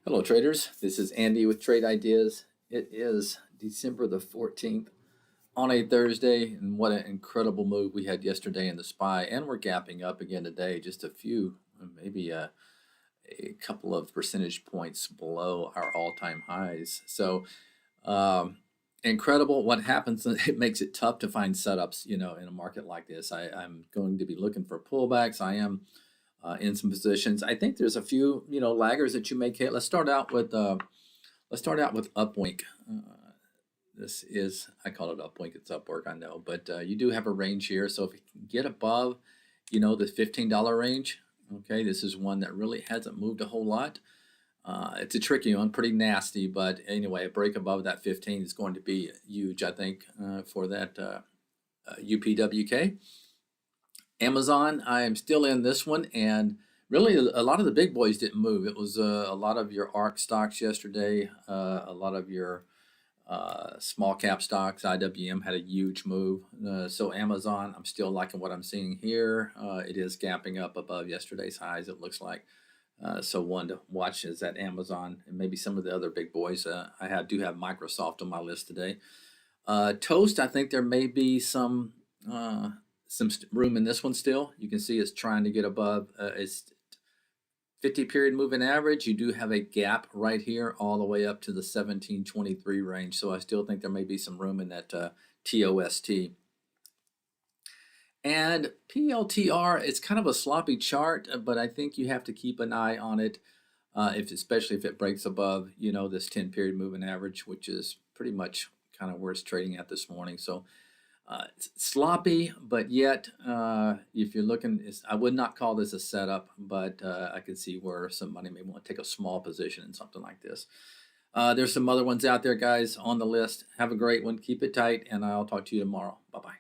Hello, traders. This is Andy with Trade Ideas. It is December the 14th on a Thursday, and what an incredible move we had yesterday in the SPY. And we're gapping up again today, just a few, maybe a couple of percentage points below our all-time highs. So, incredible what happens. It makes it tough to find setups, in a market like this. I'm going to be looking for pullbacks. I am in some positions. I think there's a few, laggers that you may hit. Let's start out with Upwink. This is, I call it Upwink. It's Upwork, I know, but you do have a range here. So if you can get above, the $15 range, okay, this is one that really hasn't moved a whole lot. It's a tricky one, pretty nasty, but anyway, a break above that 15 is going to be huge, I think, for that UPWK. Amazon, I am still in this one, and really a lot of the big boys didn't move. It was a lot of your ARC stocks yesterday, a lot of your small cap stocks. IWM had a huge move. So Amazon, I'm still liking what I'm seeing here. It is gapping up above yesterday's highs, it looks like. So one to watch is that Amazon and maybe some of the other big boys. Do have Microsoft on my list today. Toast, I think there may be some room in this one still. You can see it's trying to get above its 50 period moving average. You do have a gap right here all the way up to the 1723 range. So I still think there may be some room in that TOST. And PLTR, it's kind of a sloppy chart, but I think you have to keep an eye on it, especially if it breaks above, this 10 period moving average, which is pretty much kind of where it's trading at this morning. So it's sloppy, but yet if you're looking, I would not call this a setup, but I could see where some money may want to take a small position in something like this. There's some other ones out there, guys, on the list. Have a great one. Keep it tight, and I'll talk to you tomorrow. Bye-bye.